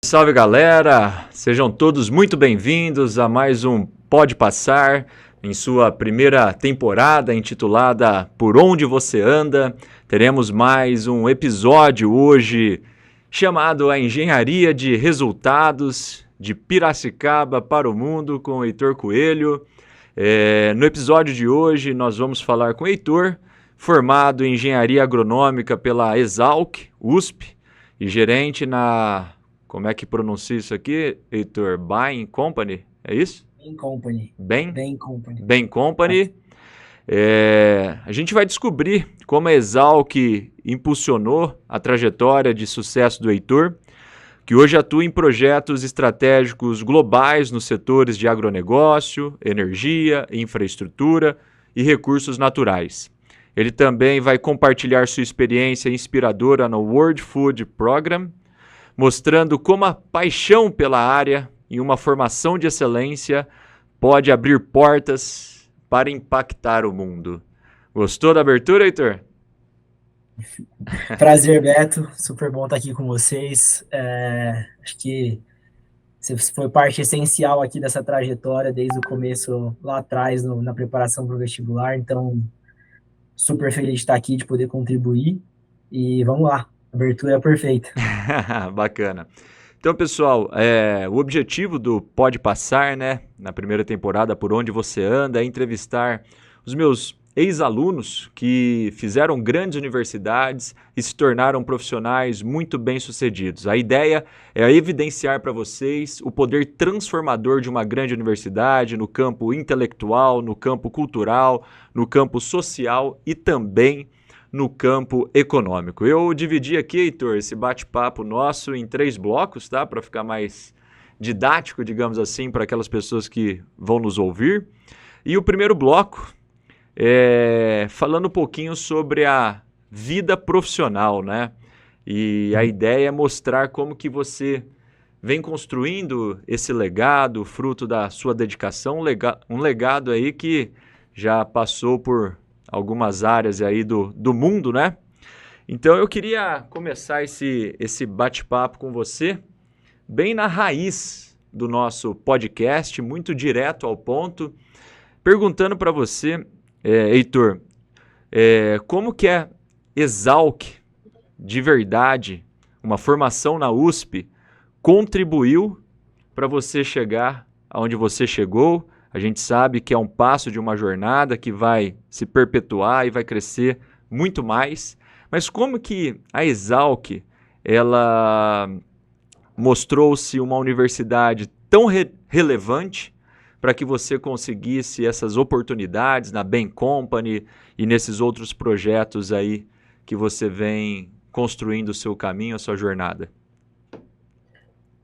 Salve galera, sejam todos muito bem-vindos a mais um Pode Passar, em sua primeira temporada intitulada Por Onde Você Anda. Teremos mais um episódio hoje chamado A Engenharia de Resultados de Piracicaba para o Mundo com o Heitor Coelho. No episódio de hoje nós vamos falar com o Heitor, formado em Engenharia Agronômica pela Exalc, USP, e gerente na... Como é que pronuncia isso aqui, Heitor? Bain Company, é isso? Bain Company. Bain Company. Bain Company. A gente vai descobrir como a Exalc impulsionou a trajetória de sucesso do Heitor, que hoje atua em projetos estratégicos globais nos setores de agronegócio, energia, infraestrutura e recursos naturais. Ele também vai compartilhar sua experiência inspiradora no World Food Program, mostrando como a paixão pela área e uma formação de excelência pode abrir portas para impactar o mundo. Gostou da abertura, Heitor? Prazer, Beto. Super bom estar aqui com vocês. Acho que você foi parte essencial aqui dessa trajetória desde o começo, lá atrás, na preparação para o vestibular. Então, super feliz de estar aqui, de poder contribuir. E vamos lá, a abertura é perfeita. Bacana. Então, pessoal, o objetivo do Pode Passar, né, na primeira temporada, Por Onde Você Anda, é entrevistar os meus ex-alunos que fizeram grandes universidades e se tornaram profissionais muito bem-sucedidos. A ideia é evidenciar para vocês o poder transformador de uma grande universidade no campo intelectual, no campo cultural, no campo social e também no campo econômico. Eu dividi aqui, Heitor, esse bate-papo nosso em 3 blocos, tá? Para ficar mais didático, digamos assim, para aquelas pessoas que vão nos ouvir. E o primeiro bloco é falando um pouquinho sobre a vida profissional, né? E a ideia é mostrar como que você vem construindo esse legado, fruto da sua dedicação, um legado aí que já passou por algumas áreas aí do mundo, né? Então eu queria começar esse bate-papo com você bem na raiz do nosso podcast, muito direto ao ponto, perguntando para você, Heitor, como que é Exalc, de verdade, uma formação na USP, contribuiu para você chegar aonde você chegou? A gente sabe que é um passo de uma jornada que vai se perpetuar e vai crescer muito mais. Mas como que a Exalc, ela mostrou-se uma universidade tão relevante para que você conseguisse essas oportunidades na Bain Company e nesses outros projetos aí que você vem construindo o seu caminho, a sua jornada?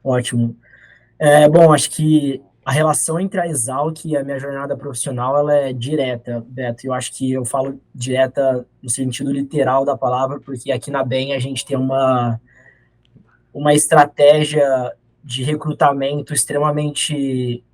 Ótimo. Bom, acho que a relação entre a Exalc e a minha jornada profissional, ela é direta, Beto. Eu acho que eu falo direta no sentido literal da palavra, porque aqui na BEM a gente tem uma estratégia de recrutamento extremamente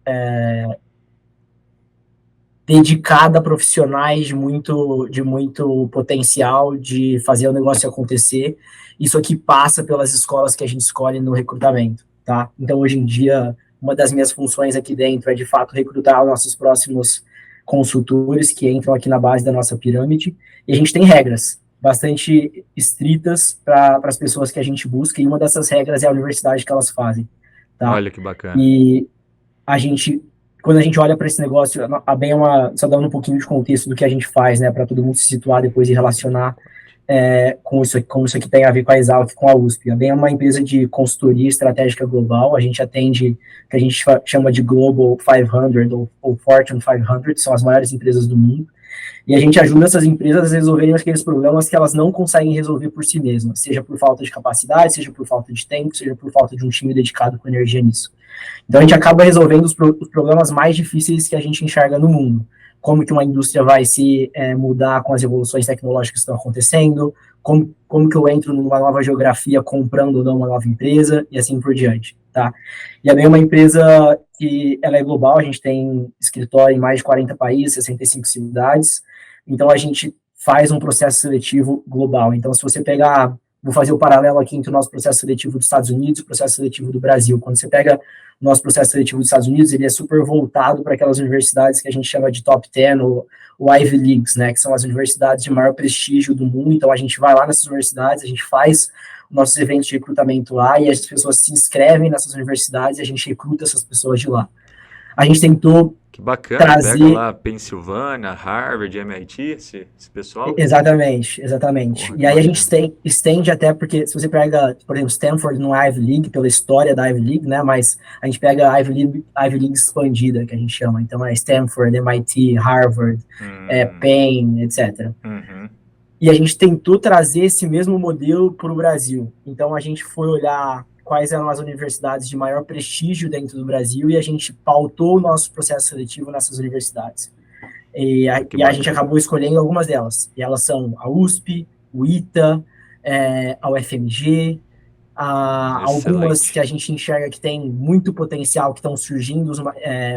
dedicada a profissionais de muito potencial de fazer o negócio acontecer. Isso aqui passa pelas escolas que a gente escolhe no recrutamento, tá? Então, hoje em dia, uma das minhas funções aqui dentro é, de fato, recrutar os nossos próximos consultores que entram aqui na base da nossa pirâmide. E a gente tem regras bastante estritas para as pessoas que a gente busca, e uma dessas regras é a universidade que elas fazem, tá? Olha que bacana. E quando a gente olha para esse negócio, a BEM só dando um pouquinho de contexto do que a gente faz, né, para todo mundo se situar depois e relacionar como isso aqui tem a ver com a Exalc, com a USP. A BEM é uma empresa de consultoria estratégica global. A gente atende o que a gente chama de Global 500 ou Fortune 500, são as maiores empresas do mundo. E a gente ajuda essas empresas a resolverem aqueles problemas que elas não conseguem resolver por si mesmas, seja por falta de capacidade, seja por falta de tempo, seja por falta de um time dedicado com energia nisso. Então a gente acaba resolvendo os problemas mais difíceis que a gente enxerga no mundo. Como que uma indústria vai se mudar com as evoluções tecnológicas que estão acontecendo, como que eu entro numa nova geografia comprando ou não uma nova empresa, e assim por diante, tá? E a BEM é uma empresa que ela é global, a gente tem escritório em mais de 40 países, 65 cidades, então a gente faz um processo seletivo global. Então, se você pegar vou fazer o paralelo aqui entre o nosso processo seletivo dos Estados Unidos e o processo seletivo do Brasil. Quando você pega o nosso processo seletivo dos Estados Unidos, ele é super voltado para aquelas universidades que a gente chama de top 10, ou Ivy Leagues, né, que são as universidades de maior prestígio do mundo. Então, a gente vai lá nessas universidades, a gente faz nossos eventos de recrutamento lá, e as pessoas se inscrevem nessas universidades e a gente recruta essas pessoas de lá. A gente tentou Que bacana, trazer... pega lá Pensilvânia, Harvard, MIT, esse pessoal. Exatamente. Porra, E aí a gente estende até, porque se você pega, por exemplo, Stanford no Ivy League, pela história da Ivy League, né, mas a gente pega a Ivy League expandida, que a gente chama, então é Stanford, MIT, Harvard, Penn, etc. Uhum. E a gente tentou trazer esse mesmo modelo para o Brasil. Então a gente foi olhar quais eram as universidades de maior prestígio dentro do Brasil e a gente pautou o nosso processo seletivo nessas universidades. E a gente acabou escolhendo algumas delas. E elas são a USP, o ITA, a UFMG, algumas que a gente enxerga que tem muito potencial, que estão surgindo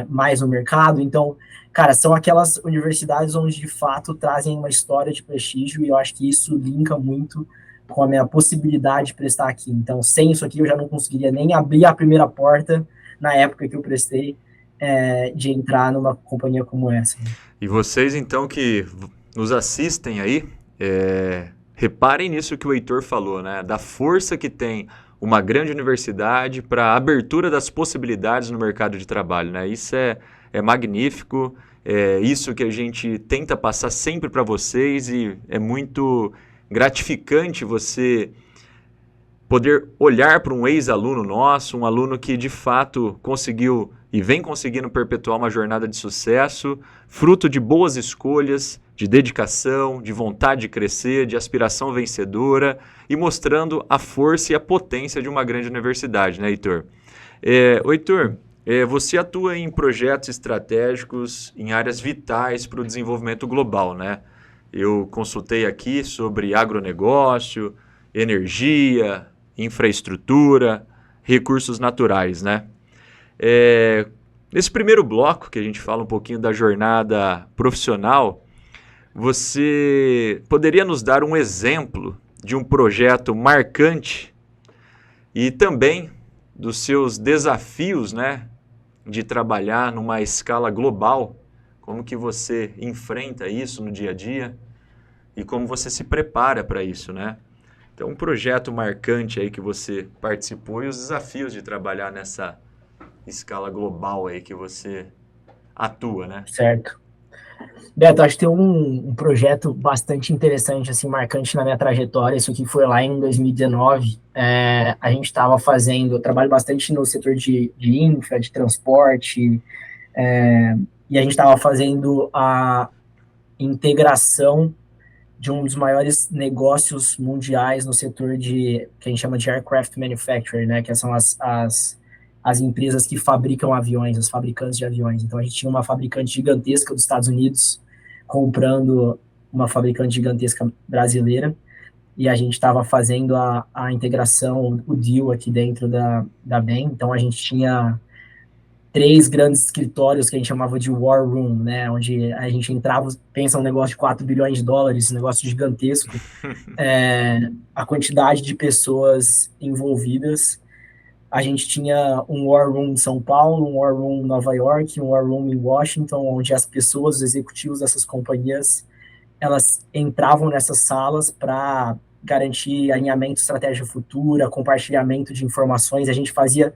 mais no mercado. Então, cara, são aquelas universidades onde, de fato, trazem uma história de prestígio, e eu acho que isso linka muito com a minha possibilidade de prestar aqui. Então, sem isso aqui, eu já não conseguiria nem abrir a primeira porta na época que eu prestei, de entrar numa companhia como essa. E vocês, então, que nos assistem aí, reparem nisso que o Heitor falou, né? Da força que tem uma grande universidade para a abertura das possibilidades no mercado de trabalho, né? Isso é magnífico, é isso que a gente tenta passar sempre para vocês, e é muito gratificante você poder olhar para um ex-aluno nosso, um aluno que de fato conseguiu e vem conseguindo perpetuar uma jornada de sucesso, fruto de boas escolhas, de dedicação, de vontade de crescer, de aspiração vencedora, e mostrando a força e a potência de uma grande universidade, né, Heitor? Heitor, você atua em projetos estratégicos em áreas vitais para o desenvolvimento global, né? Eu consultei aqui sobre agronegócio, energia, infraestrutura, recursos naturais, né? Nesse primeiro bloco, que a gente fala um pouquinho da jornada profissional, você poderia nos dar um exemplo de um projeto marcante e também dos seus desafios, né, de trabalhar numa escala global? Como que você enfrenta isso no dia a dia e como você se prepara para isso, né? Então, um projeto marcante aí que você participou e os desafios de trabalhar nessa escala global aí que você atua, né? Certo. Beto, acho que tem um projeto bastante interessante, assim, marcante na minha trajetória. Isso aqui foi lá em 2019. A gente estava fazendo, eu trabalho bastante no setor de infra, de transporte, e a gente estava fazendo a integração de um dos maiores negócios mundiais no setor que a gente chama de aircraft manufacturing, né, que são as empresas que fabricam aviões, os fabricantes de aviões. Então, a gente tinha uma fabricante gigantesca dos Estados Unidos comprando uma fabricante gigantesca brasileira, e a gente estava fazendo a integração, o deal aqui dentro da BEM. Então, a gente tinha 3 grandes escritórios que a gente chamava de War Room, né, onde a gente entrava, pensa um negócio de 4 bilhões de dólares, um negócio gigantesco, a quantidade de pessoas envolvidas. A gente tinha um War Room em São Paulo, um War Room em Nova York, um War Room em Washington, onde as pessoas, os executivos dessas companhias, elas entravam nessas salas para garantir alinhamento, estratégia futura, compartilhamento de informações. A gente fazia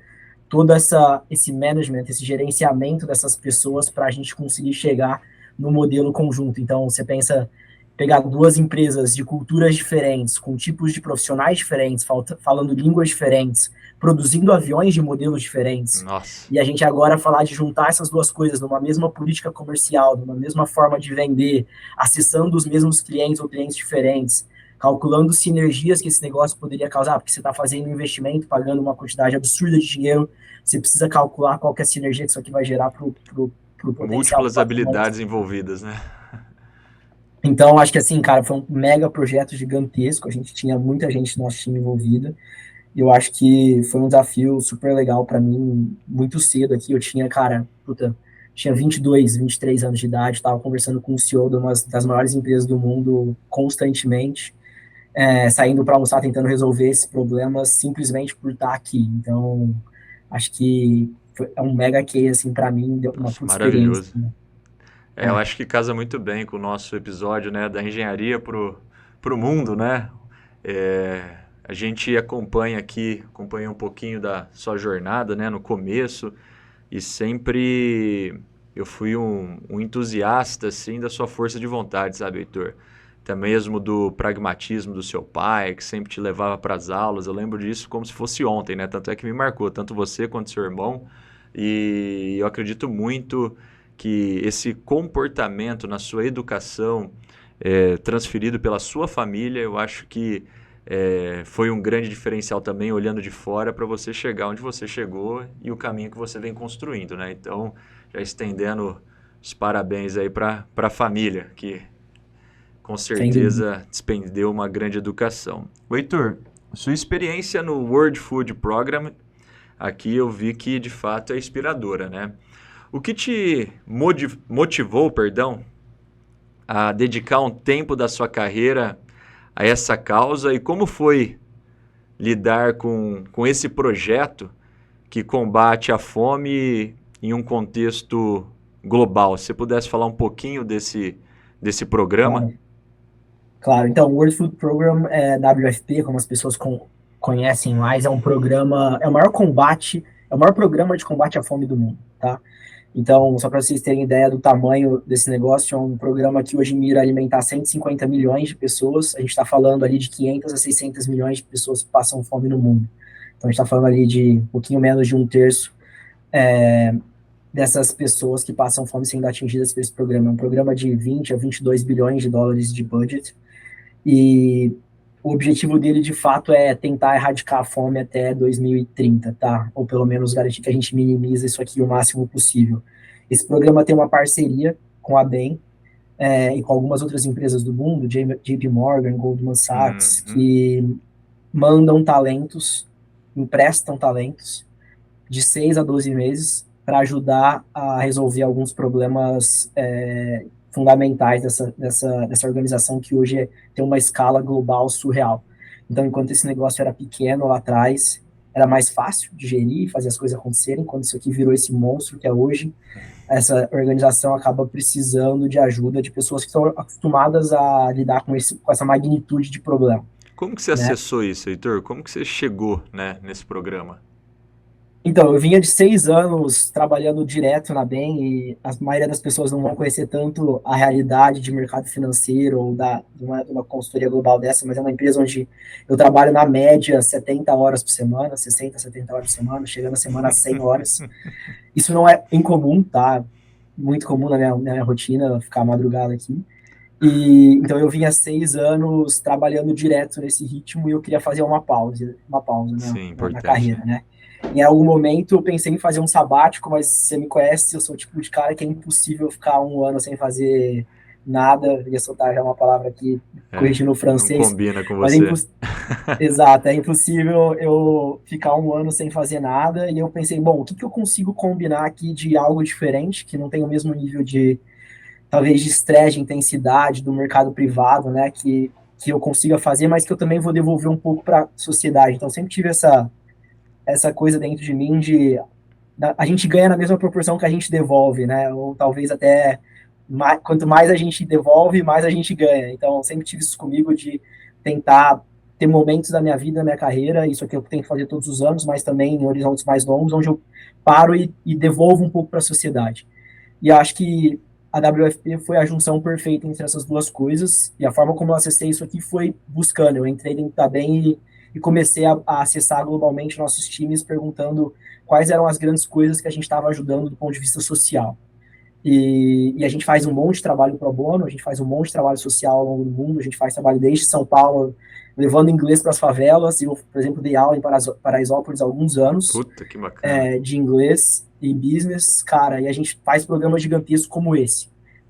todo esse management, esse gerenciamento dessas pessoas para a gente conseguir chegar no modelo conjunto. Então, você pensa, pegar 2 empresas de culturas diferentes, com tipos de profissionais diferentes, falando línguas diferentes, produzindo aviões de modelos diferentes. Nossa. E a gente agora falar de juntar essas 2 coisas numa mesma política comercial, numa mesma forma de vender, acessando os mesmos clientes ou clientes diferentes, calculando sinergias que esse negócio poderia causar, porque você está fazendo um investimento, pagando uma quantidade absurda de dinheiro, você precisa calcular qual que é a sinergia que isso aqui vai gerar para o potencial. Múltiplas habilidades envolvidas, né? Então, acho que assim, cara, foi um mega projeto gigantesco, a gente tinha muita gente no nosso time envolvida, e eu acho que foi um desafio super legal para mim, muito cedo aqui. Eu tinha, cara, tinha 22, 23 anos de idade, estava conversando com o CEO de uma das maiores empresas do mundo constantemente, saindo para almoçar tentando resolver esses problemas simplesmente por estar aqui. Então, acho que é um mega case, assim, para mim, deu uma Nossa, puta experiência. maravilhoso. Né? Eu acho que casa muito bem com o nosso episódio, né, da engenharia pro mundo, né? A gente acompanha um pouquinho da sua jornada, né, no começo, e sempre eu fui um entusiasta, assim, da sua força de vontade, sabe, Heitor? Até mesmo do pragmatismo do seu pai, que sempre te levava para as aulas. Eu lembro disso como se fosse ontem, né? Tanto é que me marcou, tanto você quanto seu irmão. E eu acredito muito que esse comportamento na sua educação, transferido pela sua família, eu acho que foi um grande diferencial também, olhando de fora, para você chegar onde você chegou e o caminho que você vem construindo, né? Então, já estendendo os parabéns aí para a família, que com Sem dúvida. certeza despendeu uma grande educação. O Heitor, sua experiência no World Food Program, aqui eu vi que de fato é inspiradora, né? O que te motivou, perdão, a dedicar um tempo da sua carreira a essa causa e como foi lidar com esse projeto que combate a fome em um contexto global? Se você pudesse falar um pouquinho desse programa. Claro. Claro, então, o World Food Program, WFP, como as pessoas conhecem mais, é um programa, é o maior programa de combate à fome do mundo, tá? Então, só para vocês terem ideia do tamanho desse negócio, é um programa que hoje mira alimentar 150 milhões de pessoas, a gente está falando ali de 500 a 600 milhões de pessoas que passam fome no mundo. Então, a gente está falando ali de um pouquinho menos de um terço dessas pessoas que passam fome sendo atingidas por esse programa. É um programa de 20 a 22 bilhões de dólares de budget, e o objetivo dele, de fato, é tentar erradicar a fome até 2030, tá? Ou pelo menos garantir que a gente minimiza isso aqui o máximo possível. Esse programa tem uma parceria com a BEM e com algumas outras empresas do mundo, JP Morgan, Goldman Sachs, que mandam talentos, emprestam talentos de 6 a 12 meses para ajudar a resolver alguns problemas fundamentais dessa organização que hoje tem uma escala global surreal. Então, enquanto esse negócio era pequeno lá atrás, era mais fácil de gerir, fazer as coisas acontecerem. Quando isso aqui virou esse monstro que é hoje, essa organização acaba precisando de ajuda de pessoas que estão acostumadas a lidar com essa magnitude de problema. Como que você Né? acessou isso, Heitor? Como que você chegou, né, nesse programa? Então, eu vinha de 6 anos trabalhando direto na BEM, e a maioria das pessoas não vão conhecer tanto a realidade de mercado financeiro ou de uma consultoria global dessa, mas é uma empresa onde eu trabalho na média 70 horas por semana, 60, 70 horas por semana, chegando a semana a 100 horas. Isso não é incomum, tá? Muito comum na minha rotina, ficar madrugada aqui. Então eu vinha 6 anos trabalhando direto nesse ritmo e eu queria fazer uma pausa Sim, na importante, carreira, né? né? Em algum momento eu pensei em fazer um sabático, mas você me conhece, eu sou o tipo de cara que é impossível ficar um ano sem fazer nada. Ia soltar já uma palavra aqui, corrigindo o Não francês, combina com mas você. exato, é impossível eu ficar um ano sem fazer nada. E eu pensei, bom, o que eu consigo combinar aqui de algo diferente, que não tem o mesmo nível de, talvez, de estresse, de intensidade do mercado privado, né? Que eu consiga fazer, mas que eu também vou devolver um pouco para a sociedade. Então, sempre tive essa coisa dentro de mim de a gente ganha na mesma proporção que a gente devolve, né? Ou talvez até quanto mais a gente devolve, mais a gente ganha. Então, sempre tive isso comigo de tentar ter momentos da minha vida, da minha carreira, isso aqui eu tenho que fazer todos os anos, mas também em horizontes mais longos, onde eu paro e devolvo um pouco para a sociedade. E acho que a WFP foi a junção perfeita entre essas duas coisas, e a forma como eu acessei isso aqui foi buscando. Eu entrei dentro da BEM e comecei a acessar globalmente nossos times, perguntando quais eram as grandes coisas que a gente estava ajudando do ponto de vista social. E a gente faz um monte de trabalho pro bono, a gente faz um monte de trabalho social ao longo do mundo, a gente faz trabalho desde São Paulo, levando inglês para as favelas. Eu, por exemplo, dei aula em Paraisópolis há alguns anos, Puta, que bacana. de inglês e business, cara, e a gente faz programas gigantescos como esse.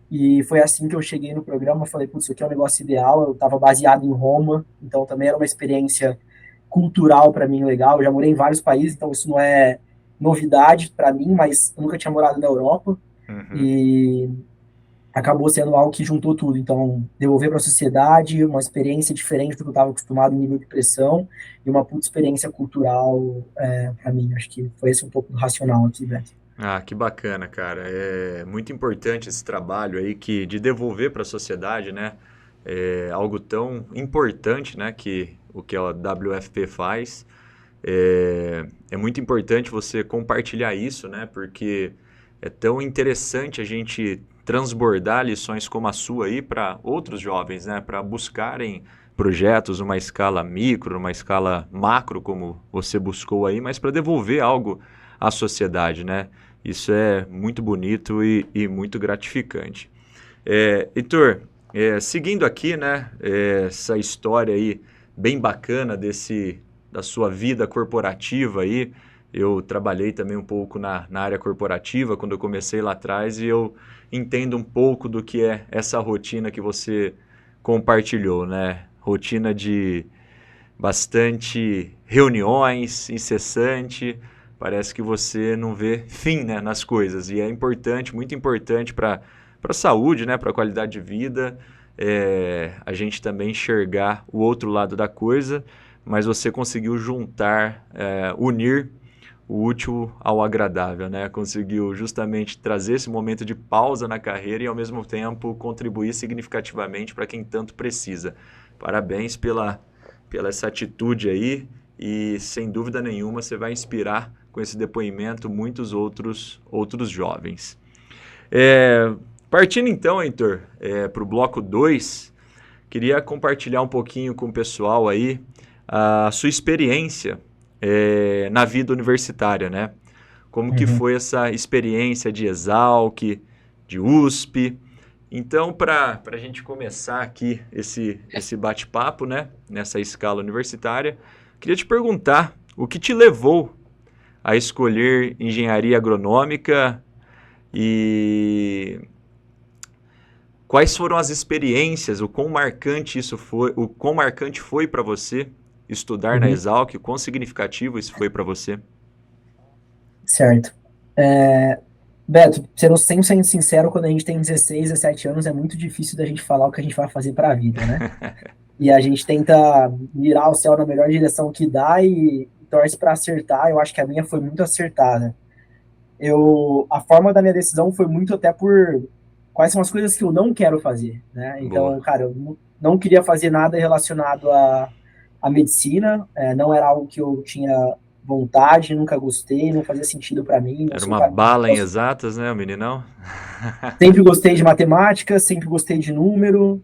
E foi assim que eu cheguei no programa, falei, putz, isso aqui é um negócio ideal. Eu estava baseado em Roma, então também era uma experiência cultural para mim legal. Eu já morei em vários países, então isso não é novidade para mim, mas eu nunca tinha morado na Europa. E acabou sendo algo que juntou tudo. Então, devolver para a sociedade uma experiência diferente do que eu estava acostumado em nível de pressão e uma puta experiência cultural para mim. Acho que foi esse um pouco do racional aqui, Beto. Ah, que bacana, cara. É muito importante esse trabalho aí de devolver para a sociedade, né? É algo tão importante, né? Que o que a WFP faz. É muito importante você compartilhar isso, né? Porque é tão interessante a gente transbordar lições como a sua aí para outros jovens, né? Para buscarem projetos numa escala micro, numa escala macro, como você buscou aí, mas para devolver algo à sociedade, né? Isso é muito bonito e muito gratificante. Heitor, seguindo aqui, né? Essa história aí bem bacana da sua vida corporativa aí. Eu trabalhei também um pouco na área corporativa quando eu comecei lá atrás e eu entendo um pouco do que é essa rotina que você compartilhou, né? Rotina de bastante reuniões, incessante, parece que você não vê fim, né, nas coisas e é importante, muito importante para a saúde, né, para a qualidade de vida, a gente também enxergar o outro lado da coisa, mas você conseguiu juntar, unir o útil ao agradável, né? Conseguiu justamente trazer esse momento de pausa na carreira e ao mesmo tempo contribuir significativamente para quem tanto precisa. Parabéns pela essa atitude aí e sem dúvida nenhuma você vai inspirar com esse depoimento muitos outros jovens. Partindo então, Heitor, para o bloco 2, queria compartilhar um pouquinho com o pessoal aí a sua experiência na vida universitária, né? Como que foi essa experiência de Exalc, de USP. Então, para a gente começar aqui esse bate-papo, né, nessa escala universitária, queria te perguntar o que te levou a escolher engenharia agronômica e quais foram as experiências, o quão marcante foi para você estudar na Exalc, o quão significativo isso foi para você? Certo. Beto, sendo 100% sincero, quando a gente tem 16, 17 anos, é muito difícil da gente falar o que a gente vai fazer para a vida, né? E a gente tenta mirar o céu na melhor direção que dá e torce para acertar. Eu acho que a minha foi muito acertada. A forma da minha decisão foi muito até por quais são as coisas que eu não quero fazer, né? Então, Boa. cara, eu não queria fazer nada relacionado à medicina, não era algo que eu tinha vontade, nunca gostei, não fazia sentido para mim. Era uma bala em exatas, né, o meninão? Sempre gostei de matemática, sempre gostei de número,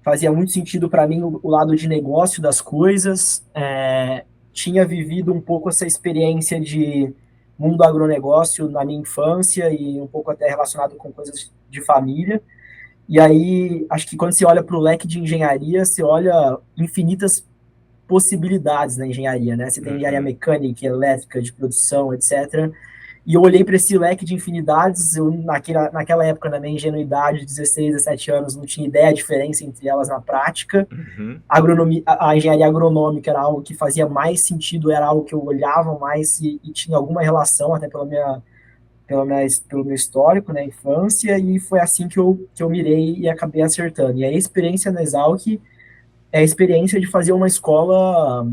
fazia muito sentido para mim o lado de negócio das coisas. Tinha vivido um pouco essa experiência de mundo agronegócio na minha infância e um pouco até relacionado com coisas de família. E aí, acho que quando você olha para o leque de engenharia, você olha infinitas possibilidades na engenharia, né? Você tem engenharia mecânica, elétrica, de produção, etc. E eu olhei para esse leque de infinidades, eu naquela época, na minha ingenuidade de 16, 17 anos, não tinha ideia da diferença entre elas na prática. A engenharia agronômica era algo que fazia mais sentido, era algo que eu olhava mais e tinha alguma relação, até pelo meu histórico, né, infância, e foi assim que eu mirei e acabei acertando. E a experiência na Exalc é a experiência de fazer uma escola,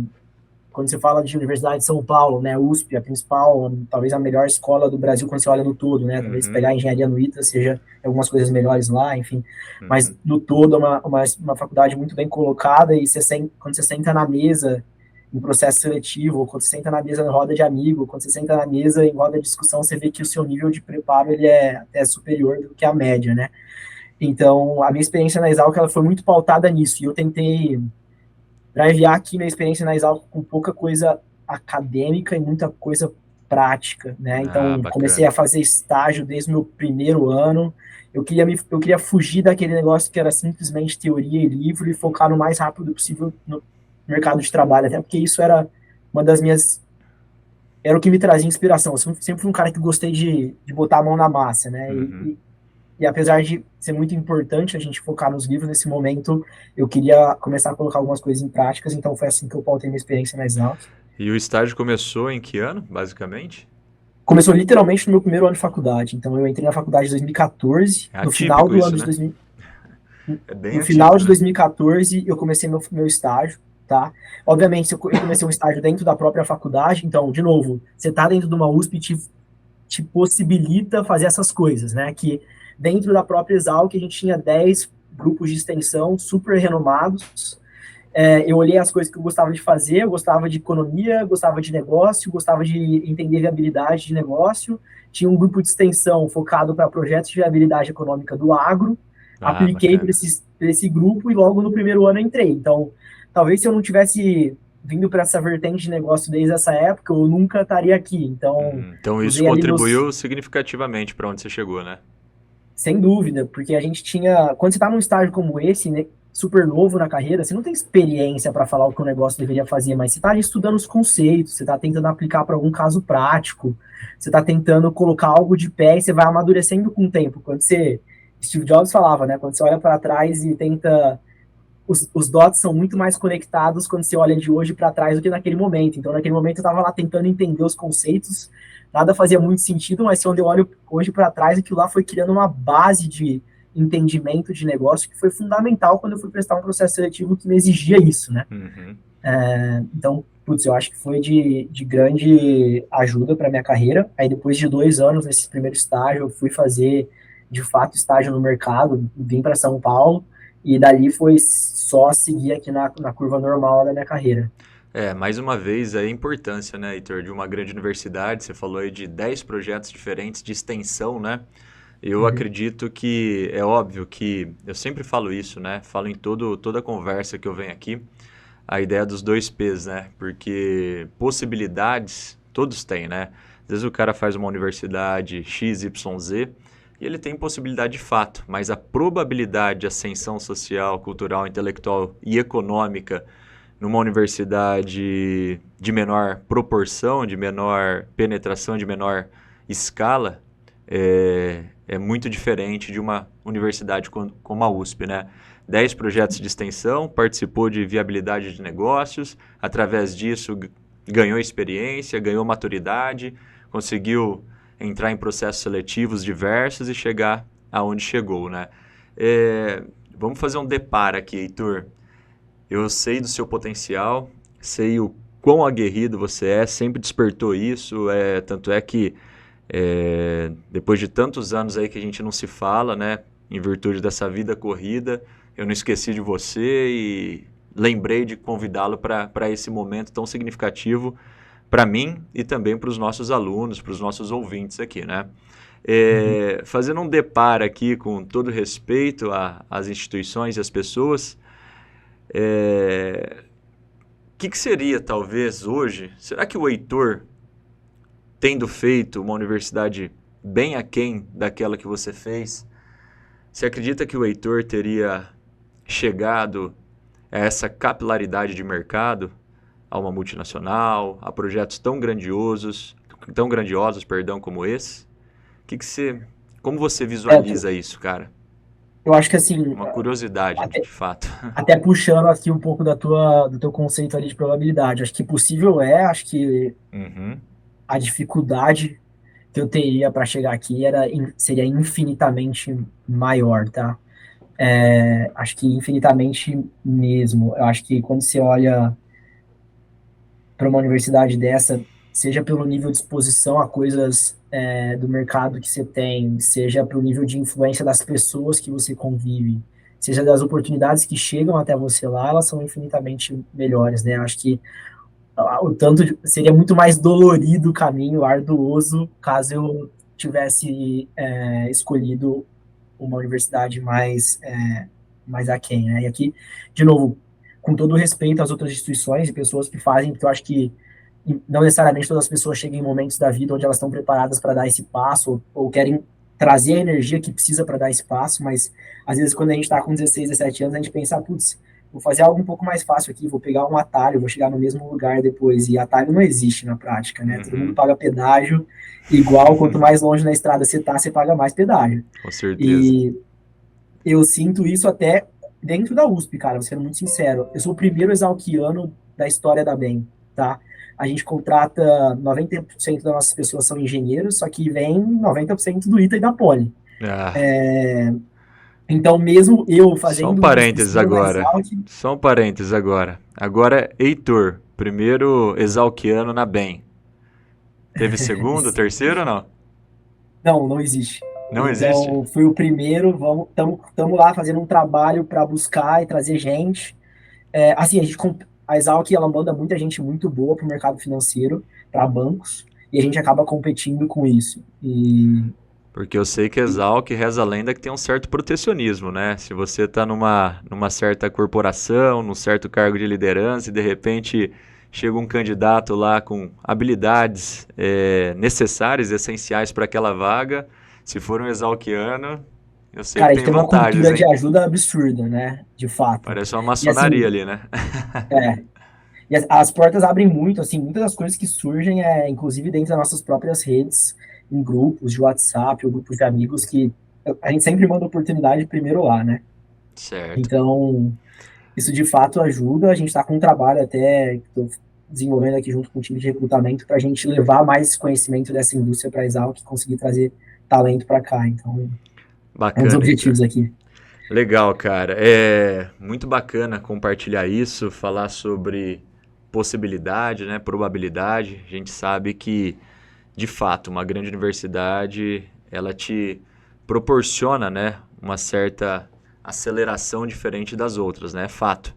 quando você fala de Universidade de São Paulo, né, USP, a principal, talvez a melhor escola do Brasil quando você olha no todo, né, talvez pegar a engenharia no ITA seja algumas coisas melhores lá, enfim, mas no todo é uma faculdade muito bem colocada e quando você senta na mesa em processo seletivo, ou quando você senta na mesa em roda de amigo, quando você senta na mesa em roda de discussão, você vê que o seu nível de preparo ele é até superior do que a média, né? Então, a minha experiência na Exalc ela foi muito pautada nisso, e eu tentei drivear aqui minha experiência na Exalc com pouca coisa acadêmica e muita coisa prática, né? Então, comecei a fazer estágio desde o meu primeiro ano. Eu queria fugir daquele negócio que era simplesmente teoria e livro e focar no mais rápido possível no mercado de trabalho, até porque isso era uma das minhas... Era o que me trazia inspiração. Eu sempre fui um cara que gostei de botar a mão na massa, né? E apesar de ser muito importante a gente focar nos livros, nesse momento eu queria começar a colocar algumas coisas em práticas, então foi assim que eu pautei minha experiência na Exalc. E o estágio começou em que ano, basicamente? Começou literalmente no meu primeiro ano de faculdade. Então, eu entrei na faculdade em 2014. É No final atípico do ano isso, de né? 2000, É bem no final atípico, de né? 2014, eu comecei meu estágio, tá? Obviamente, eu comecei um estágio dentro da própria faculdade. Então, de novo, você tá dentro de uma USP te possibilita fazer essas coisas, né? Que dentro da própria Exalc, a gente tinha 10 grupos de extensão super renomados. Eu olhei as coisas que eu gostava de fazer, eu gostava de economia, gostava de negócio, gostava de entender viabilidade de negócio. Tinha um grupo de extensão focado para projetos de viabilidade econômica do agro. Ah, Apliquei para bacana. esse grupo e logo no primeiro ano entrei. Então, talvez se eu não tivesse vindo para essa vertente de negócio desde essa época, eu nunca estaria aqui. Então, Então isso usei ali meus. contribuiu significativamente para onde você chegou, né? Sem dúvida, porque a gente tinha. Quando você está num estágio como esse, né, super novo na carreira, você não tem experiência para falar o que o negócio deveria fazer, mas você está estudando os conceitos, você está tentando aplicar para algum caso prático, você está tentando colocar algo de pé e você vai amadurecendo com o tempo. Quando você. Steve Jobs falava, né? Quando você olha para trás e tenta. Os dots são muito mais conectados quando você olha de hoje para trás do que naquele momento. Então, naquele momento, eu estava lá tentando entender os conceitos, nada fazia muito sentido, mas quando eu olho hoje para trás, aquilo lá foi criando uma base de entendimento de negócio que foi fundamental quando eu fui prestar um processo seletivo que me exigia isso, né? Uhum. Então, putz, eu acho que foi de grande ajuda para minha carreira. Aí, depois de 2 anos nesse primeiro estágio, eu fui fazer, de fato, estágio no mercado, vim para São Paulo, e dali foi só seguir aqui na curva normal da minha carreira. Mais uma vez a importância, né, Heitor, de uma grande universidade. Você falou aí de 10 projetos diferentes de extensão, né? Eu Uhum. acredito que é óbvio que eu sempre falo isso, né? Falo em toda conversa que eu venho aqui, a ideia dos dois P's, né? Porque possibilidades todos têm, né? Às vezes o cara faz uma universidade X, Y, Z e ele tem possibilidade de fato, mas a probabilidade de ascensão social, cultural, intelectual e econômica numa universidade de menor proporção, de menor penetração, de menor escala, é muito diferente de uma universidade como a USP, né? 10 projetos de extensão, participou de viabilidade de negócios, através disso ganhou experiência, ganhou maturidade, conseguiu entrar em processos seletivos diversos e chegar aonde chegou, né? Vamos fazer um deparo aqui, Heitor. Eu sei do seu potencial, sei o quão aguerrido você é, sempre despertou isso, tanto é que depois de tantos anos aí que a gente não se fala, né, em virtude dessa vida corrida, eu não esqueci de você e lembrei de convidá-lo para esse momento tão significativo para mim e também para os nossos alunos, para os nossos ouvintes aqui, né? Uhum. Fazendo um deparo aqui com todo respeito às instituições e às pessoas, que seria talvez hoje? Será que o Heitor, tendo feito uma universidade bem aquém daquela que você fez, você acredita que o Heitor teria chegado a essa capilaridade de mercado, a uma multinacional, a projetos tão grandiosos, perdão, como esse? Como você É, visualiza isso, cara? eu acho que assim, Uma curiosidade, até, de fato. até puxando aqui um pouco do teu conceito ali de probabilidade, acho que possível acho que Uhum. a dificuldade que eu teria para chegar aqui seria infinitamente maior, tá? Acho que infinitamente mesmo. Eu acho que quando você olha para uma universidade dessa, seja pelo nível de exposição a coisas do mercado que você tem, seja pelo nível de influência das pessoas que você convive, seja das oportunidades que chegam até você lá, elas são infinitamente melhores, né? Acho que seria muito mais dolorido o caminho, arduoso, caso eu tivesse escolhido uma universidade mais aquém, né? E aqui, de novo, com todo o respeito às outras instituições e pessoas que fazem, porque eu acho que não necessariamente todas as pessoas chegam em momentos da vida onde elas estão preparadas para dar esse passo ou querem trazer a energia que precisa para dar esse passo, mas às vezes quando a gente está com 16, 17 anos, a gente pensa, putz, vou fazer algo um pouco mais fácil aqui, vou pegar um atalho, vou chegar no mesmo lugar depois, e atalho não existe na prática, né? Todo mundo Uhum. paga pedágio, igual, quanto mais longe na estrada você tá, você paga mais pedágio. Com certeza. E eu sinto isso até dentro da USP, cara, sendo muito sincero. Eu sou o primeiro exalquiano da história da BEM. tá? A gente contrata 90% das nossas pessoas são engenheiros, só que vem 90% do ITA e da Poli. Ah, Então, mesmo eu só um fazendo parênteses pesquisa na agora. Exalc, Só um parênteses agora. Agora, Heitor, primeiro exalquiano na BEM. Teve segundo, terceiro ou não? não existe. Não existe? Então, fui o primeiro, estamos lá fazendo um trabalho para buscar e trazer gente. Assim, a Exalc, ela manda muita gente muito boa para o mercado financeiro, para bancos, e a gente acaba competindo com isso. Porque eu sei que Exalc reza a lenda que tem um certo protecionismo, né? Se você está numa certa corporação, num certo cargo de liderança e de repente chega um candidato lá com habilidades necessárias, essenciais para aquela vaga, se for um exalquiano, eu sei Cara, que a gente tem tem uma vantagens, cultura de hein? ajuda absurda, né? De fato. Parece uma E maçonaria assim, ali, né? é, e as portas abrem muito, assim, muitas das coisas que surgem inclusive, dentro das nossas próprias redes, em grupos de WhatsApp ou grupos de amigos, que a gente sempre manda oportunidade primeiro lá, né? Certo. Então, isso de fato ajuda. A gente está com um trabalho até que estou desenvolvendo aqui junto com o time de recrutamento para a gente levar mais conhecimento dessa indústria para a Exalc e conseguir trazer talento para cá. Então, é um dos Bacana, Heitor. objetivos aqui. Legal, cara. É muito bacana compartilhar isso, falar sobre possibilidade, né, probabilidade. A gente sabe que, de fato, uma grande universidade, ela te proporciona, né, uma certa aceleração diferente das outras, né, é fato.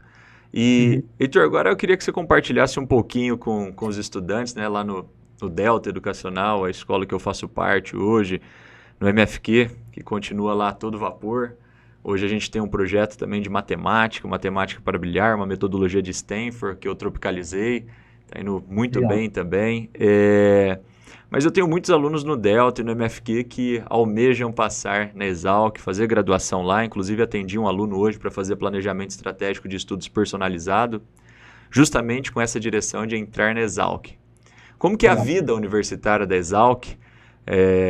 E, Uhum. Heitor, agora eu queria que você compartilhasse um pouquinho com os estudantes, né, lá no Delta Educacional, a escola que eu faço parte hoje, no MFQ, que continua lá a todo vapor. Hoje a gente tem um projeto também de matemática para bilhar, uma metodologia de Stanford que eu tropicalizei, está indo muito Legal. bem também. Mas eu tenho muitos alunos no Delta e no MFQ que almejam passar na Exalc, fazer graduação lá. Inclusive atendi um aluno hoje para fazer planejamento estratégico de estudos personalizado, justamente com essa direção de entrar na Exalc. Como que é a Legal. vida universitária da Exalc?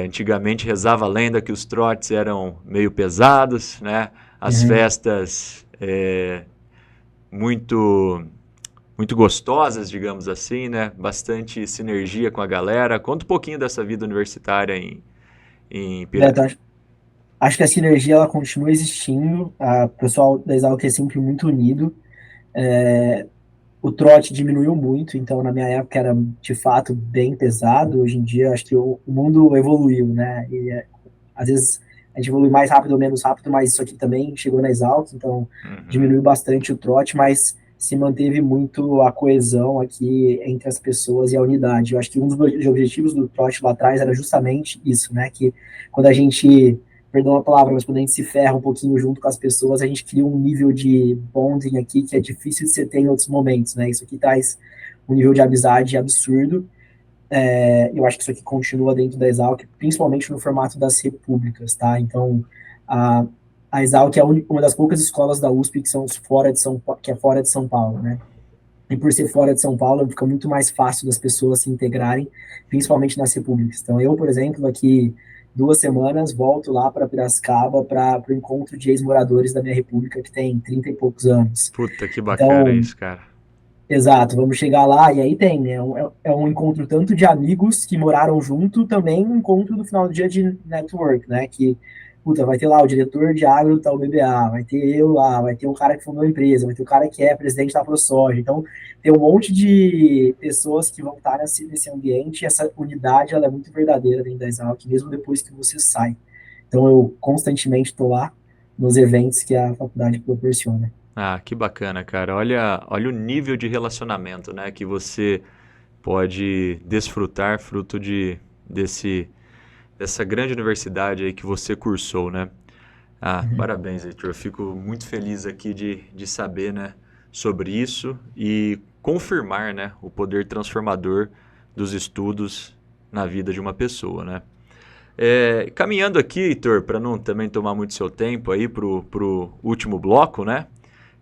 Antigamente rezava a lenda que os trotes eram meio pesados, né? As Uhum. festas muito muito gostosas, digamos assim, né? Bastante sinergia com a galera. Conta um pouquinho dessa vida universitária em Beto, Piracicaba. acho que a sinergia ela continua existindo. O pessoal da Exalc é sempre muito unido. O trote diminuiu muito, então na minha época era de fato bem pesado. Hoje em dia acho que o mundo evoluiu, né? Às vezes a gente evolui mais rápido ou menos rápido, mas isso aqui também chegou na Exalc, então Uhum. diminuiu bastante o trote, mas se manteve muito a coesão aqui entre as pessoas e a unidade. Eu acho que um dos objetivos do trote lá atrás era justamente isso, né? Que quando a gente, perdão a palavra, mas quando a gente se ferra um pouquinho junto com as pessoas, a gente cria um nível de bonding aqui que é difícil de você ter em outros momentos, né? Isso aqui traz um nível de amizade absurdo. Eu acho que isso aqui continua dentro da Exalc, principalmente no formato das repúblicas, tá? Então, a, a Exalc é uma das poucas escolas da USP que são que é fora de São Paulo, né? E por ser fora de São Paulo, fica muito mais fácil das pessoas se integrarem, principalmente nas repúblicas. Então, eu, por exemplo, daqui 2 semanas, volto lá para Piracicaba para o encontro de ex-moradores da minha república, que tem 30 e poucos anos. Puta, que bacana Então, isso, cara. exato, vamos chegar lá e aí tem, né? É um encontro tanto de amigos que moraram junto, também um encontro no final do dia de network, né? Que, puta, vai ter lá o diretor de agro do tal BBA, vai ter eu lá, vai ter um cara que fundou a empresa, vai ter o cara que é presidente da ProSoja. Então, tem um monte de pessoas que vão estar nesse ambiente e essa unidade, ela é muito verdadeira dentro da Exalc, mesmo depois que você sai. Então, eu constantemente estou lá nos eventos que a faculdade proporciona. Ah, que bacana, cara. Olha o nível de relacionamento, né, que você pode desfrutar fruto dessa grande universidade aí que você cursou, né? Ah, Uhum. parabéns, Heitor. Eu fico muito feliz aqui de saber, né, sobre isso e confirmar, né, o poder transformador dos estudos na vida de uma pessoa, né? Caminhando aqui, Heitor, para não também tomar muito seu tempo aí pro último bloco, né?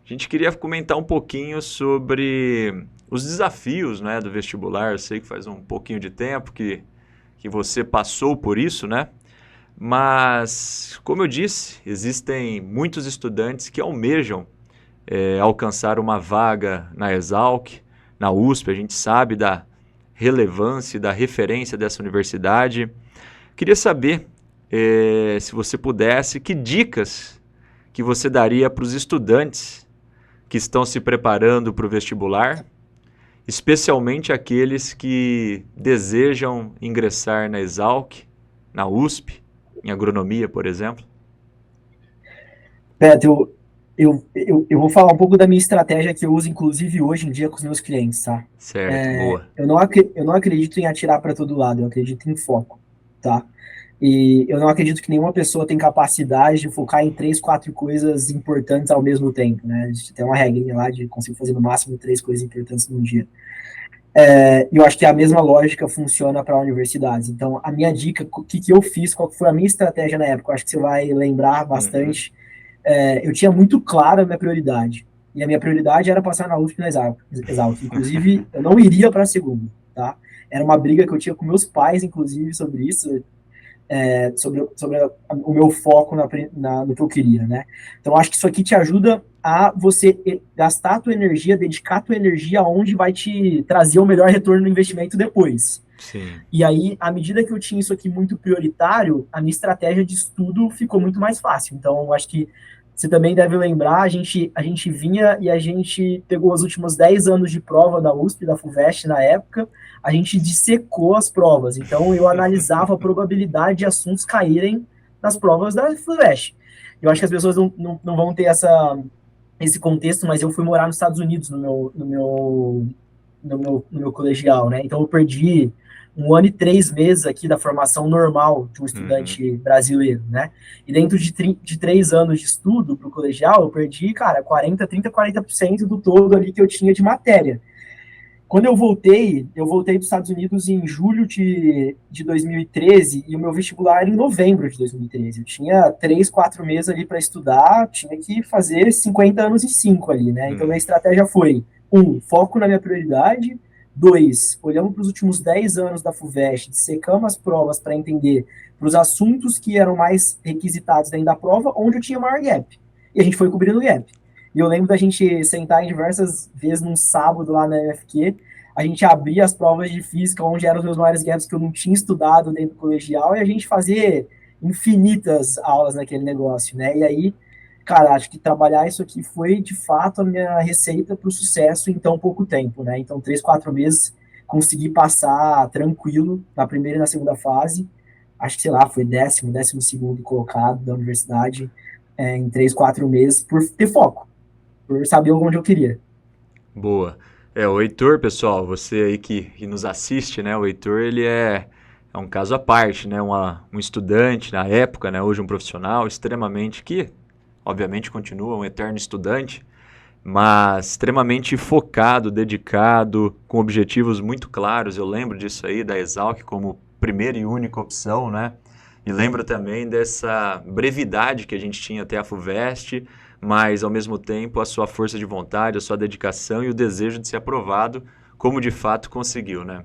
A gente queria comentar um pouquinho sobre os desafios, né, do vestibular. Eu sei que faz um pouquinho de tempo que você passou por isso, né? Mas, como eu disse, existem muitos estudantes que almejam alcançar uma vaga na Exalc, na USP, a gente sabe da relevância e da referência dessa universidade. Queria saber, se você pudesse, que dicas que você daria para os estudantes que estão se preparando para o vestibular, especialmente aqueles que desejam ingressar na Exalc, na USP, em agronomia, por exemplo? Beto, eu vou falar um pouco da minha estratégia que eu uso, inclusive, hoje em dia com os meus clientes, tá? Certo, boa. Eu não acredito em atirar para todo lado, eu acredito em foco, tá? E eu não acredito que nenhuma pessoa tem capacidade de focar em 3, 4 coisas importantes ao mesmo tempo, né? A gente tem uma regrinha lá de conseguir fazer no máximo 3 coisas importantes num dia. E eu acho que a mesma lógica funciona para universidades. Então, a minha dica, o que eu fiz, qual foi a minha estratégia na época, eu acho que você vai lembrar bastante. Eu tinha muito clara a minha prioridade. E a minha prioridade era passar na USP na Exalc. Inclusive, eu não iria para a segunda, tá? Era uma briga que eu tinha com meus pais, inclusive, sobre isso, sobre o meu foco no que eu queria, né? Então, acho que isso aqui te ajuda a você gastar a tua energia, dedicar a tua energia aonde vai te trazer o melhor retorno no investimento depois. Sim. E aí, à medida que eu tinha isso aqui muito prioritário, a minha estratégia de estudo ficou muito mais fácil. Então, eu acho que você também deve lembrar, a gente vinha e a gente pegou os últimos 10 anos de prova da USP, da FUVEST na época, a gente dissecou as provas. Então, eu analisava a probabilidade de assuntos caírem nas provas da FUVEST. Eu acho que as pessoas não vão ter esse contexto, mas eu fui morar nos Estados Unidos no meu colegial, né? Então, eu perdi 1 ano e 3 meses aqui da formação normal de um estudante brasileiro, né? E dentro de 3 anos de estudo para o colegial, eu perdi, cara, 40% do todo ali que eu tinha de matéria. Quando eu voltei para os Estados Unidos em julho de 2013 e o meu vestibular era em novembro de 2013. Eu tinha 3, 4 meses ali para estudar, tinha que fazer 50 anos em 5 ali, né? Então, minha estratégia foi, foco na minha prioridade. 2, olhamos para os últimos 10 anos da FUVEST, secamos as provas para entender para os assuntos que eram mais requisitados dentro da prova, onde eu tinha maior gap. E a gente foi cobrindo o gap. E eu lembro da gente sentar em diversas vezes num sábado lá na UFQ, a gente abria as provas de física, onde eram os meus maiores gaps que eu não tinha estudado dentro do colegial, e a gente fazia infinitas aulas naquele negócio, né? E aí, cara, acho que trabalhar isso aqui foi, de fato, a minha receita para o sucesso em tão pouco tempo, né? Então, 3, 4 meses, consegui passar tranquilo na primeira e na segunda fase. Acho que, sei lá, foi 12º colocado da universidade em 3, 4 meses, por ter foco, por saber onde eu queria. Boa. O Heitor, pessoal, você aí que nos assiste, né? O Heitor, ele é um caso à parte, né? Um estudante na época, né? Hoje um profissional extremamente que... obviamente continua um eterno estudante, mas extremamente focado, dedicado, com objetivos muito claros. Eu lembro disso aí, da Exalc como primeira e única opção, né? E lembro também dessa brevidade que a gente tinha até a FUVEST, mas ao mesmo tempo a sua força de vontade, a sua dedicação e o desejo de ser aprovado, como de fato conseguiu, né?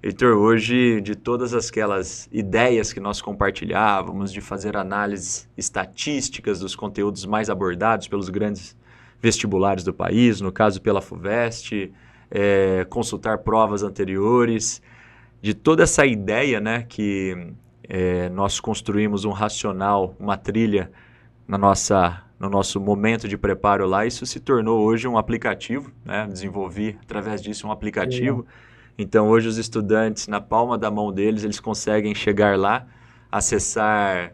Heitor, hoje, de todas aquelas ideias que nós compartilhávamos, de fazer análises estatísticas dos conteúdos mais abordados pelos grandes vestibulares do país, no caso pela FUVEST, consultar provas anteriores, de toda essa ideia, né, que nós construímos um racional, uma trilha no nosso momento de preparo lá, isso se tornou hoje um aplicativo, né? Desenvolvi através disso um aplicativo. Então, hoje os estudantes, na palma da mão deles, eles conseguem chegar lá, acessar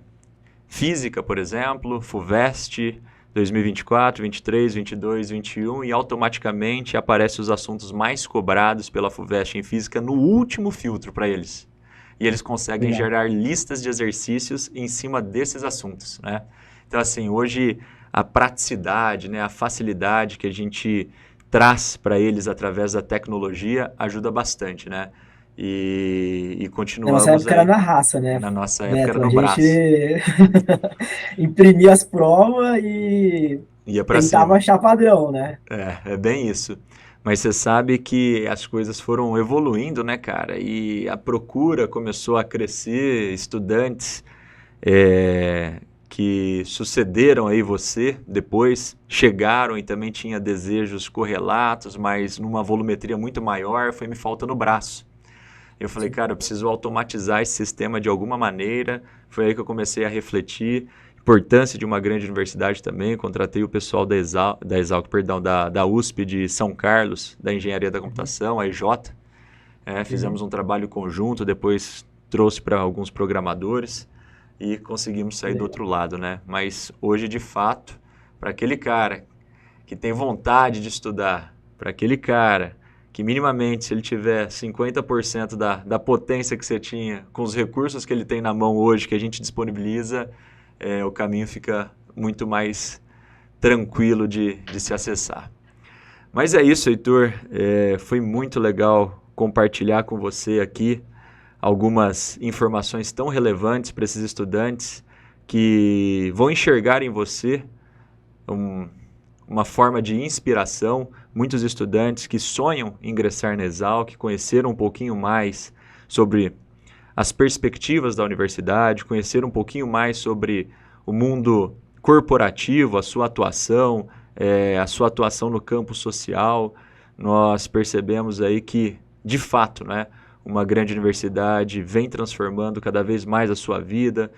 física, por exemplo, FUVEST 2024, 23, 22, 21 e automaticamente aparecem os assuntos mais cobrados pela FUVEST em física no último filtro para eles. E eles conseguem gerar listas de exercícios em cima desses assuntos, né? Então, assim, hoje a praticidade, né, a facilidade que a gente traz para eles através da tecnologia ajuda bastante, né? E continuamos na nossa época aí. Era na raça, né? Na nossa Beto, época era no a braço. gente imprimia as provas e ia para tentava cima. achar padrão, né? É bem isso. Mas você sabe que as coisas foram evoluindo, né, cara? E a procura começou a crescer, estudantes que sucederam aí você, depois chegaram e também tinha desejos correlatos, mas numa volumetria muito maior, foi me faltando o braço. Eu falei, cara, eu preciso automatizar esse sistema de alguma maneira. Foi aí que eu comecei a refletir. Importância de uma grande universidade também. Contratei o pessoal da USP de São Carlos, da Engenharia da Computação, a EJ. Fizemos um trabalho conjunto, depois trouxe para alguns programadores e conseguimos sair do outro lado, né? Mas hoje, de fato, para aquele cara que tem vontade de estudar, para aquele cara que minimamente, se ele tiver 50% da potência que você tinha, com os recursos que ele tem na mão hoje, que a gente disponibiliza, o caminho fica muito mais tranquilo de se acessar. Mas é isso, Heitor. Foi muito legal compartilhar com você aqui algumas informações tão relevantes para esses estudantes que vão enxergar em você uma forma de inspiração. Muitos estudantes que sonham em ingressar na Exalc, conheceram um pouquinho mais sobre as perspectivas da universidade, conheceram um pouquinho mais sobre o mundo corporativo, a sua atuação no campo social. Nós percebemos aí que, de fato, né, uma grande universidade vem transformando cada vez mais a sua vida,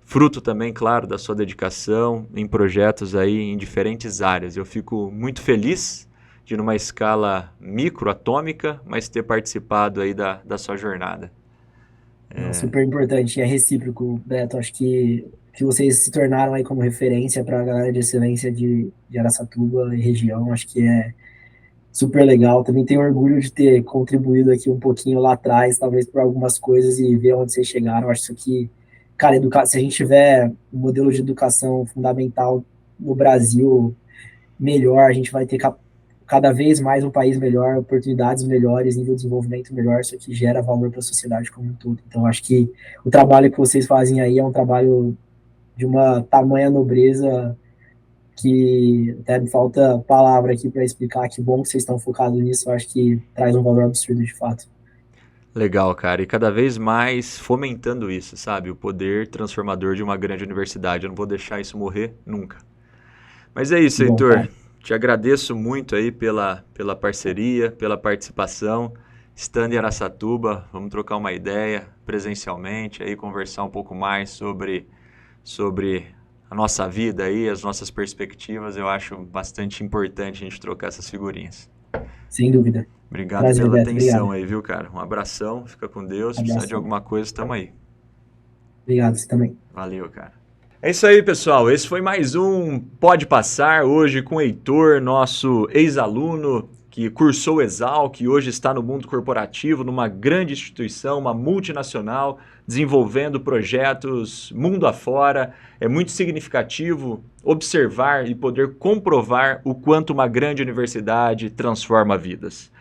fruto também, claro, da sua dedicação em projetos aí em diferentes áreas. Eu fico muito feliz de, numa escala microatômica, mas ter participado aí da sua jornada. Super importante, é recíproco, Beto. Acho que vocês se tornaram aí como referência para a galera de excelência de Araçatuba e região. Acho que é super legal. Também tenho orgulho de ter contribuído aqui um pouquinho lá atrás, talvez por algumas coisas, e ver onde vocês chegaram. Acho que, cara, se a gente tiver um modelo de educação fundamental no Brasil melhor, a gente vai ter cada vez mais um país melhor, oportunidades melhores, nível de desenvolvimento melhor, isso aqui gera valor para a sociedade como um todo. Então, acho que o trabalho que vocês fazem aí é um trabalho de uma tamanha nobreza que até me falta palavra aqui para explicar. Que bom que vocês estão focados nisso. Eu acho que traz um valor absurdo de fato. Legal, cara. E cada vez mais fomentando isso, sabe? O poder transformador de uma grande universidade. Eu não vou deixar isso morrer nunca. Mas é isso, Heitor. Te agradeço muito aí pela parceria, pela participação. Estando em Araçatuba, vamos trocar uma ideia presencialmente, aí conversar um pouco mais sobre a nossa vida aí, as nossas perspectivas. Eu acho bastante importante a gente trocar essas figurinhas. Sem dúvida. Obrigado pela atenção aí, viu, cara? Um abração, fica com Deus. Se precisar de alguma coisa, estamos aí. Obrigado, você também. Valeu, cara. É isso aí, pessoal. Esse foi mais um Pode Passar, hoje com o Heitor, nosso ex-aluno que cursou o Exalc e hoje está no mundo corporativo, numa grande instituição, uma multinacional, desenvolvendo projetos mundo afora. É muito significativo observar e poder comprovar o quanto uma grande universidade transforma vidas.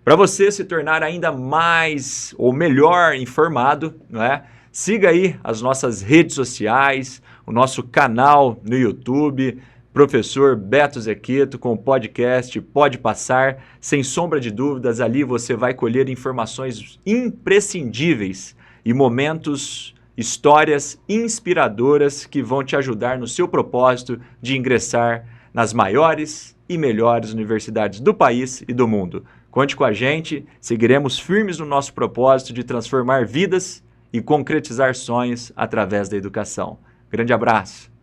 Para você se tornar ainda mais ou melhor informado, não é? Siga aí as nossas redes sociais, o nosso canal no YouTube, Professor Beto Zequeto, com o podcast Pode Passar. Sem sombra de dúvidas, ali você vai colher informações imprescindíveis e momentos, histórias inspiradoras que vão te ajudar no seu propósito de ingressar nas maiores e melhores universidades do país e do mundo. Conte com a gente, seguiremos firmes no nosso propósito de transformar vidas e concretizar sonhos através da educação. Grande abraço!